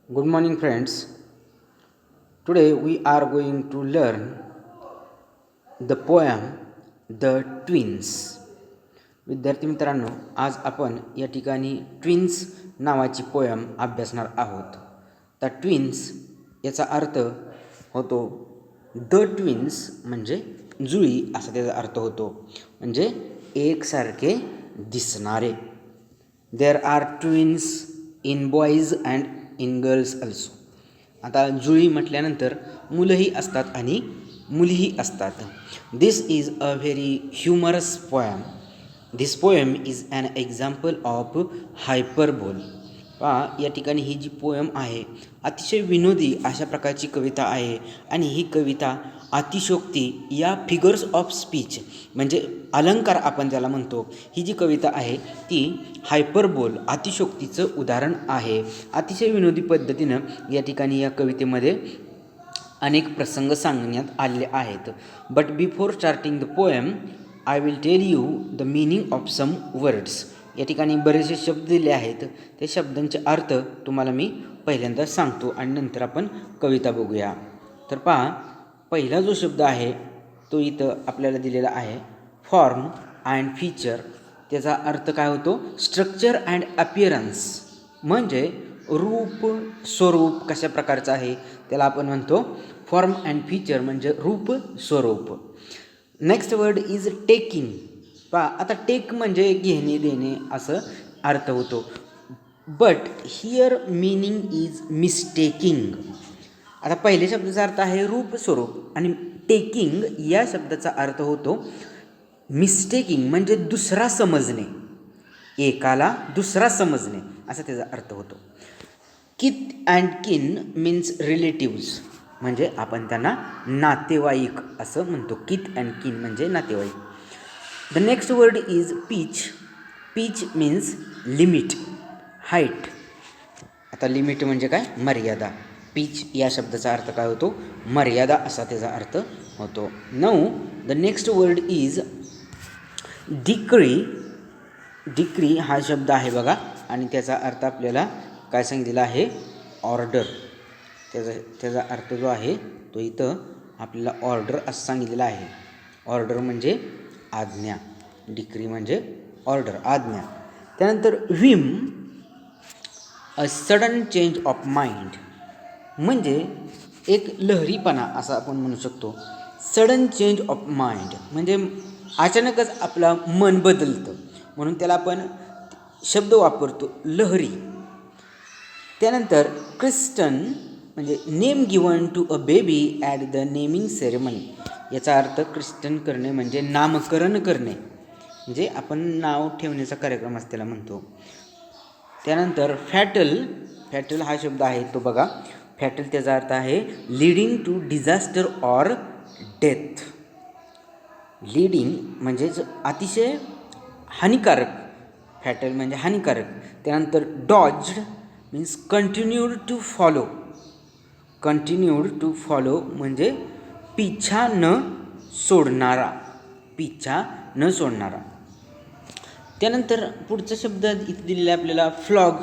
Good morning, friends. Today we are going to learn the poem The Twins. विद्यार्थी मित्रांनो, आज आपण या ठिकाणी ट्विन्स नावाची पोयम अभ्यासणार आहोत. तर ट्विन्स याचा अर्थ होतो द ट्विन्स म्हणजे जुळी असा त्याचा अर्थ होतो, म्हणजे एकसारखे दिसणारे. There are twins in boys and in girls also. आता जुळी म्हटल्यानंतर मुलंही असतात आणि मुलीही असतात. This is a very humorous poem. This poem is an example of hyperbole. या ठिकाणी ही जी पोयम आहे अतिशय विनोदी अशा प्रकारची कविता आहे आणि ही कविता अतिशयोक्ती या फिगर्स ऑफ स्पीच म्हणजे अलंकार आपण ज्याला म्हणतो, ही जी कविता आहे ती हायपरबोल अतिशयोक्तीचं उदाहरण आहे. अतिशय विनोदी पद्धतीनं या ठिकाणी या कवितेमध्ये अनेक प्रसंग सांगण्यात आलेले आहेत. But before starting the poem I will tell you the meaning of some words. या ठिकाणी बरेचसे शब्द दिले आहेत, त्या शब्दांचे अर्थ तुम्हाला मी पहिल्यांदा सांगतो आणि नंतर आपण कविता बघूया. तर पहा, पहिला जो शब्द आहे तो इथं आपल्याला दिलेला आहे फॉर्म अँड फीचर. त्याचा अर्थ काय होतो? स्ट्रक्चर अँड अपिअरन्स, म्हणजे रूप स्वरूप कशा प्रकारचं आहे त्याला आपण म्हणतो फॉर्म अँड फीचर, म्हणजे रूप स्वरूप. Next word is taking. आता टेक म्हणजे घेणे देणे असं अर्थ होतो. But here meaning is mistaking. आता पहिल्या शब्दाचा अर्थ आहे रूप स्वरूप आणि टेकिंग या शब्दाचा अर्थ होतो मिस्टेकिंग, म्हणजे दुसरा समजणे, एकाला दुसरा समजणे असा त्याचा अर्थ होतो. किथ अँड किन मीन्स रिलेटिव्स, म्हणजे आपण त्यांना नातेवाईक असं म्हणतो. किथ अँड किन म्हणजे नातेवाईक. The next word is pitch. Pitch means limit, height. आता लिमिट म्हणजे काय? मर्यादा. पीच या शब्दाचा अर्थ काय होतो? मर्यादा असा त्याचा अर्थ होतो. Now the next word is decree. Decree हा शब्द आहे बघा, आणि त्याचा अर्थ आपल्याला काय सांगितलेला आहे? ऑर्डर. त्याचा अर्थ जो आहे तो इथं आपल्याला ऑर्डर असं सांगितलेला आहे. ऑर्डर म्हणजे आज्ञा, डिक्री म्हणजे ऑर्डर, आज्ञा. त्यानंतर Vim, a sudden change of mind, म्हणजे एक लहरीपणा असं आपण म्हणू शकतो. सडन चेंज ऑफ माइंड म्हणजे अचानकच आपलं मन बदलतं, म्हणून त्याला आपण शब्द वापरतो लहरी. त्यानंतर क्रिस्टन म्हणजे name given to a baby at the naming ceremony. याचा अर्थ क्रिस्टन करणे म्हणजे नामकरण करणे, म्हणजे आपण नाव ठेवण्याचा कार्यक्रम असं त्याला म्हणतो. त्यानंतर फॅटल. फॅटल हा शब्द आहे तो बघा, फॅटल त्याचा अर्थ आहे leading to disaster or death. Leading म्हणजेच अतिशय हानिकारक, फॅटल म्हणजे हानिकारक. त्यानंतर dodged means continued to follow. Continued to follow म्हणजे पिछा न सोडणारा, पिछा न सोडणारा. त्यानंतर पुढचा शब्द इथे दिलेला आपल्याला फ्लॉग,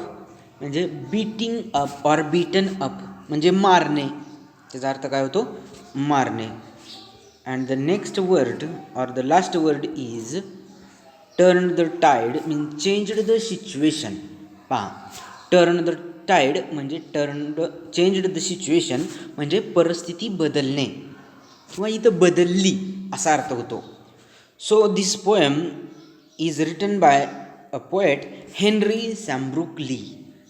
म्हणजे beating up or beaten up म्हणजे मारणे. त्याचा अर्थ काय होतो? मारणे. And the next word or the last word is turn the tide means changed the situation. पहा, टर्न द टाईड म्हणजे चेंज्ड द सिच्युएशन म्हणजे परिस्थिती बदलणे किंवा इथं बदलली असा अर्थ होतो. So this poem is written by a poet Henry Sambrook Lee.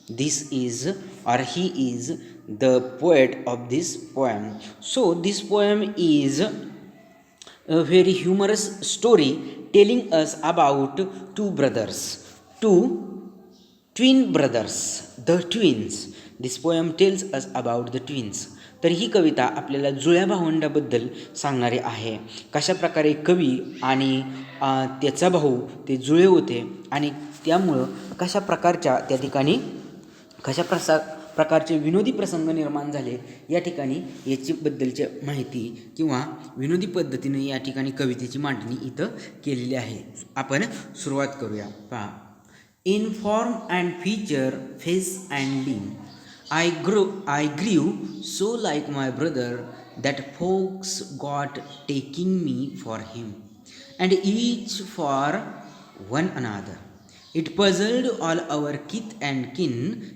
This is or he is the poet of this poem. So this poem is a very humorous story telling us about two twin brothers, the twins. This poem tells us about the twins. तर ही कविता आपल्याला जुळ्या भावंडाबद्दल सांगणारी आहे. कशा प्रकारे कवी आणि त्याचा भाऊ ते जुळे होते आणि त्यामुळं कशा प्रकारच्या त्या ठिकाणी प्रकारचे विनोदी प्रसंग निर्माण झाले, या ठिकाणी याच्याबद्दलची माहिती किंवा विनोदी पद्धतीने या ठिकाणी कवितेची मांडणी इथं केलेली आहे. आपण सुरुवात करूया. पहा, in form and feature, face and लिम. I grew so like my brother that folks got taking me for him, and each for one another. It puzzled all our kith and kin.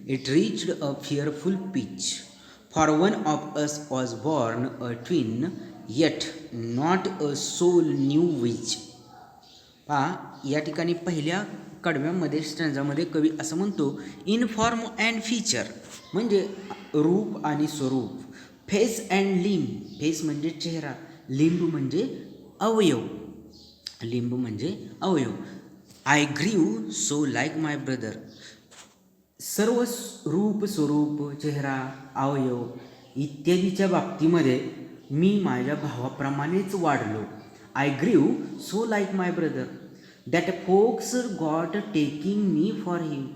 It reached a fearful pitch. For one of us was born a twin, yet not a soul knew which. पहा या ठिकाणी पहिल्या कडव्यामध्ये स्टँजामध्ये कवी असं म्हणतो, in form and feature म्हणजे रूप आणि स्वरूप, फेस अँड लिंब, फेस म्हणजे चेहरा, लिंब म्हणजे अवयव, लिंब म्हणजे अवयव. आय ग्रीव सो लाईक माय ब्रदर, सर्व रूप स्वरूप चेहरा अवयव इत्यादीच्या बाबतीमध्ये मी माझ्या भावाप्रमाणेच वाढलो. आय ग्रीव so like my brother that फोक्स गॉट टेकिंग मी फॉर हिम.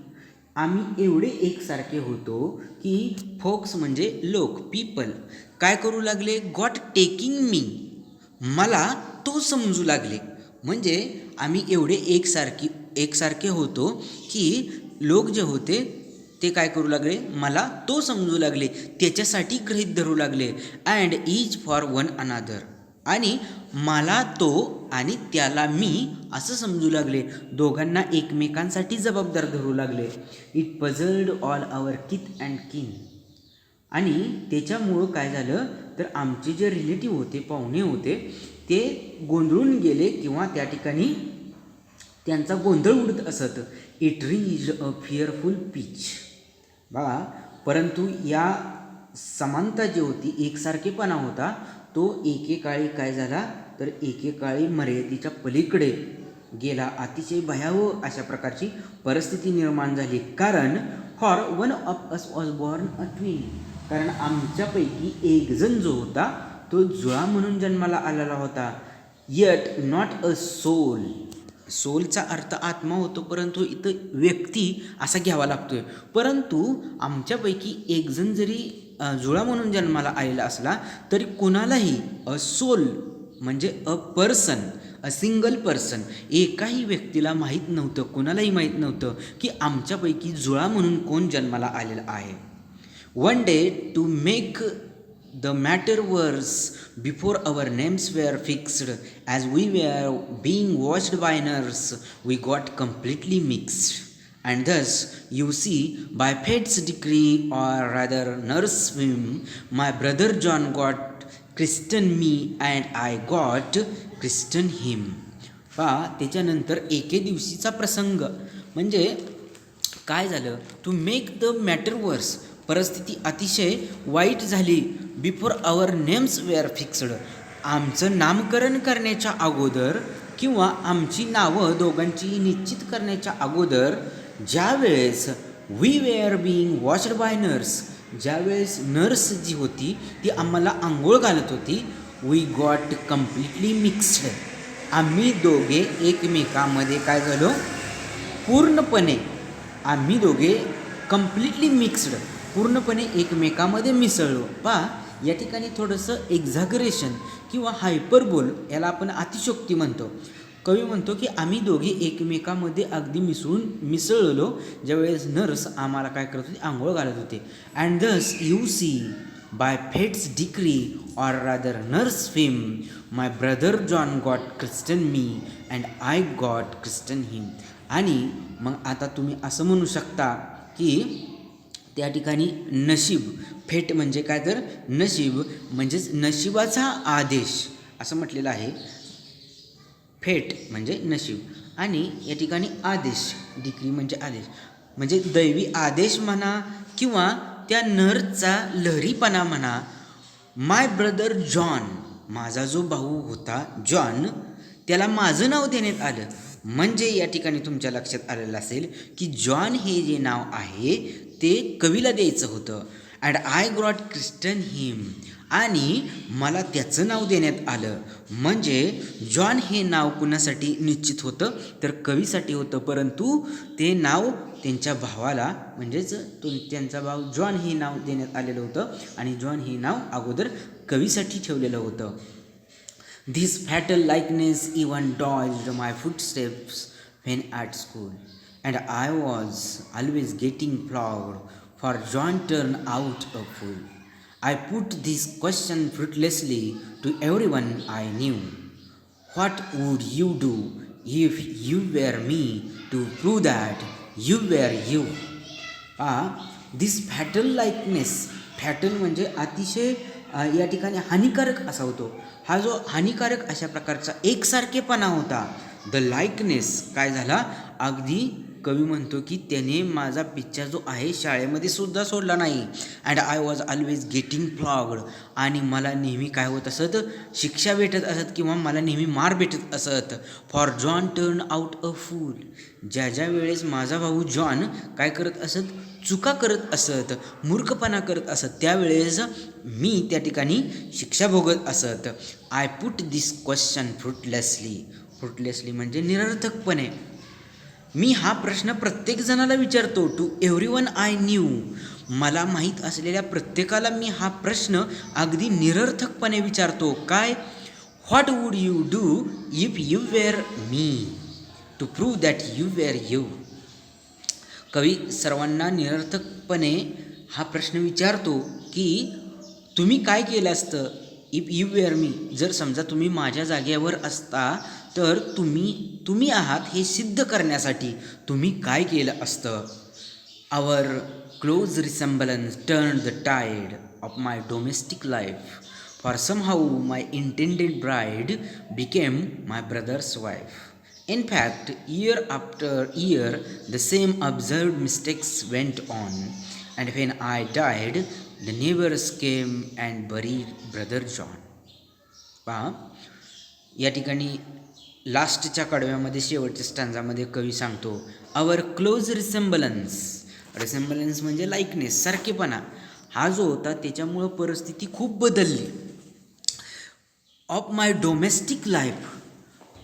आम्ही एवढे एकसारखे होतो की फोक्स म्हणजे लोक, पीपल काय करू लागले, गॉट टेकिंग मी, मला तो समजू लागले. म्हणजे आम्ही एवढे एकसारखे होतो की लोक जे होते ते काय करू लागले, मला तो समजू लागले, त्याच्यासाठी गृहीत धरू लागले. And each for one another, आणि मला तो आणि त्याला मी असं समजू लागले, दोघांना एकमेकांसाठी जबाबदार धरू लागले. इट पझल्ड ऑल आवर किथ अँड किन, आणि त्याच्यामुळं काय झालं तर आमचे जे रिलेटिव्ह होते, पाहुणे होते, ते गोंधळून गेले किंवा त्या ठिकाणी त्यांचा गोंधळ उडत असत. It reach a fearful pitch. बघा, परंतु या समानता जी होती, एकसारखेपणा होता, तो एकेकाळी काय झाला तर एकेकाळी मर्यादेच्या पलीकडे गेला. अतिशय भयावह अशा प्रकारची परिस्थिती निर्माण झाली. कारण for one of us was born a twin, कारण आमच्यापैकी एक जण जो होता तो जुळा म्हणून जन्माला आलेला होता. येट नॉट अ सोल, सोलचा अर्थ आत्मा होतो, परंतु इथं व्यक्ती असा घ्यावा लागतोय. परंतु आमच्यापैकी एक जण जरी जुळा म्हणून जन्माला आलेला असला तरी कोणालाही अ सोल म्हणजे a person, a single person, एकाही व्यक्तीला माहीत नव्हतं, कोणालाही माहीत नव्हतं की आमच्यापैकी जुळा म्हणून कोण जन्माला आलेला आहे. One day to make the matter worse, before our names were fixed, as we were being watched by nurse, we got completely mixed. And thus, you see, by fate's decree, or rather nurse whim, my brother John got christened me and I got christened him. त्याच्यानंतर एके दिवशीचा प्रसंग म्हणजे काय झालं, to make the matter वर्स, परिस्थिती अतिशय वाईट झाली. Before our names were fixed, आमचं नामकरण करण्याच्या अगोदर किंवा आमची नावं दोघांची निश्चित करण्याच्या अगोदर, ज्यावेळेस we were being watched by nurse, ज्यावेळेस नर्स जी होती ती आम्हाला आंघोळ घालत होती, वी गॉट कम्प्लिटली मिक्स्ड, आम्ही दोघे एकमेकामध्ये काय झालो, पूर्णपणे आम्ही दोघे कम्प्लिटली मिक्स्ड, पूर्णपणे एकमेकामध्ये मिसळलो. या ठिकाणी थोडंसं एक्झॅगरेशन किंवा हायपरबोल, याला आपण अतिशयोक्ती म्हणतो. कवी म्हणतो की आम्ही दोघे एकमेकामध्ये अगदी मिसळलो ज्यावेळेस नर्स आम्हाला काय करत होती, आंघोळ घालत होते. And thus you see, by fate's decree, or rather nurse fame, my brother John got christened me and I got christened him. आणि मग आता तुम्ही असं म्हणू शकता की त्या ठिकाणी नशीब, फेट म्हणजे काय तर नशीब, म्हणजेच नशिबाचा आदेश असं म्हटलेलं आहे. फेट म्हणजे नशीब, आणि या ठिकाणी आदेश, डिक्री म्हणजे आदेश, म्हणजे दैवी आदेश म्हणा किंवा त्या नर्सचा लहरीपणा म्हणा. माय ब्रदर जॉन, माझा जो भाऊ होता जॉन, त्याला माझं नाव देण्यात आलं. म्हणजे या ठिकाणी तुमच्या लक्षात आलेलं असेल की जॉन हे जे नाव आहे ते कवीला द्यायचं होतं. And I got christened him, आणि मला त्याचं नाव देण्यात आलं. म्हणजे जॉन हे नाव कुणासाठी निश्चित होतं तर कवीसाठी होतं, परंतु ते नाव त्यांच्या भावाला, म्हणजेच त्यांचा भाव जॉन हे नाव देण्यात आलेलं होतं, आणि जॉन हे नाव अगोदर कवीसाठी ठेवलेलं होतं. This fatal likeness even dodged my footsteps when at school, and I was always getting flogged for John turned out a fool. I put this question fruitlessly to everyone I knew. What would you do if you were me to prove that you were you? This fatal likeness, fatal म्हणजे अतिशय या ठिकाणी हानिकारक असा होतो. हा जो हानिकारक अशा प्रकारचा एकसारखेपणा होता, द लाईकनेस काय झाला, अगदी कवी म्हणतो की त्याने माझा पिच्चा जो आहे शाळेमध्ये सुद्धा सोडला नाही. And I was always getting flogged, आणि मला नेहमी काय होत असत, शिक्षा भेटत असत किंवा मला नेहमी मार भेटत असत. For John turned out a fool, ज्या वेळेस माझा भाऊ जॉन काय करत असत, चुका करत असत, मूर्खपणा करत असत, त्यावेळेस मी त्या ठिकाणी शिक्षा भोगत असत. आय पुट दिस क्वेश्चन फ्रुटलेसली, फ्रुटलेसली म्हणजे निरर्थकपणे. मी हा प्रश्न प्रत्येक जणाला विचारतो, टू एव्हरीवन आय न्यू, मला माहीत असलेल्या प्रत्येकाला मी हा प्रश्न अगदी निरर्थकपणे विचारतो. काय, what would you do if you were me to prove that you were you. कवी सर्वांना निरर्थकपणे हा प्रश्न विचारतो की तुम्ही काय केलं असतं, इफ यू वेअर मी, जर समजा तुम्ही माझ्या जागेवर असता तर तुम्ही आहात हे सिद्ध करण्यासाठी तुम्ही काय केलं असतं. Our close resemblance turn the tide of my domestic life, for somehow my intended bride became my brother's wife. In fact, year after year, the same absurd mistakes went on, and when I died, the neighbors came and buried brother John. पहा, या ठिकाणी लास्टच्या कडव्यामध्ये शेवटच्या स्टँजामध्ये कवी सांगतो, आवर close रिसेम्बलन्स, रिसेम्बलन्स म्हणजे लाईकनेस, सारखेपणा, हा जो होता त्याच्यामुळं परिस्थिती खूप बदलली. Of my domestic life,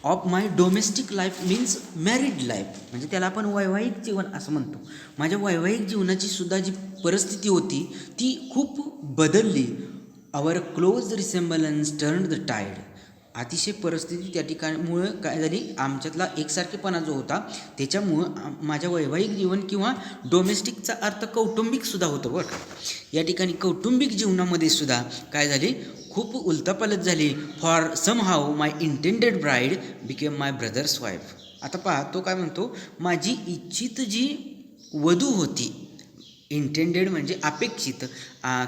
of my domestic life means married life, म्हणजे त्याला आपण वैवाहिक जीवन असं म्हणतो. माझ्या वैवाहिक जीवनाची सुद्धा जी परिस्थिती होती ती खूप बदलली. आवर close resemblance turn the tied, अतिशय परिस्थिती त्या ठिकाणमुळं काय झाली, आमच्यातला एकसारखेपणा जो होता त्याच्यामुळं माझ्या वैवाहिक जीवन किंवा डोमेस्टिकचा अर्थ कौटुंबिकसुद्धा होतं बरं का. या ठिकाणी कौटुंबिक जीवनामध्ये सुद्धा काय झाली, खूप उलतापालत झाली. For somehow my intended bride became my brother's wife. आता पहा, तो काय म्हणतो, माझी इच्छित जी वधू होती, इंटेंडेड म्हणजे अपेक्षित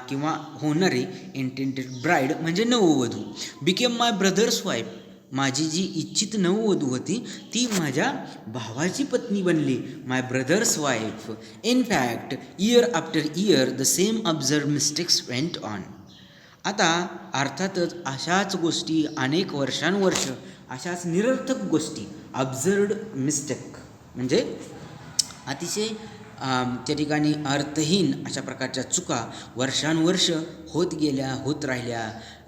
किंवा होणारी, इंटेंडेड ब्राईड म्हणजे नववधू, बिकेम माय ब्रदर्स वाईफ, माझी जी इच्छित नववधू होती ती माझ्या भावाची पत्नी बनली, my brother's wife. In fact year after year the same observe mistakes went on. आता अर्थातच अशाच गोष्टी अनेक वर्षानुवर्ष, अशाच निरर्थक गोष्टी, ऑब्झर्वड मिस्टेक म्हणजे अतिशय त्या ठिकाणी अर्थहीन अशा प्रकारच्या चुका वर्षानुवर्ष होत गेल्या, होत राहिल्या.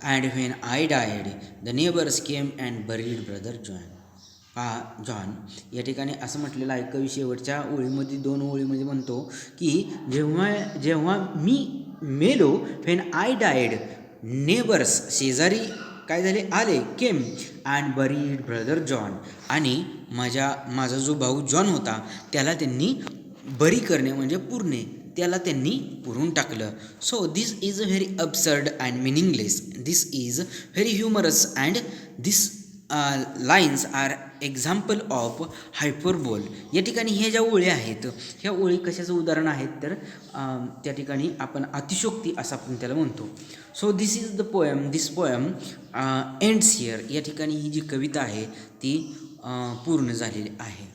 And when I died the neighbours came and buried brother John. या ठिकाणी असं म्हटलेलं आहे कवी शेवटच्या ओळीमध्ये, 2 ओळीमध्ये म्हणतो की जेव्हा मी मेलो, व्हेन आय डायड, नेबर्स शेजारी काय झाले, आले, केम अँड बरीड ब्रदर जॉन, आणि माझा जो भाऊ जॉन होता त्याला त्यांनी बरी करणे म्हणजे पुरणे, त्याला त्यांनी पुरून टाकलं. So this is a very absurd and meaningless, this is very humorous and this lines are example of hyperbole. या ठिकाणी ह्या ज्या ओळी आहेत, ह्या ओळी कशाचं उदाहरण आहेत तर त्या ठिकाणी आपण अतिशोक्ती असं आपण त्याला म्हणतो. So this is the poem, this poem ends here. या ठिकाणी ही जी कविता आहे ती पूर्ण झालेली आहे.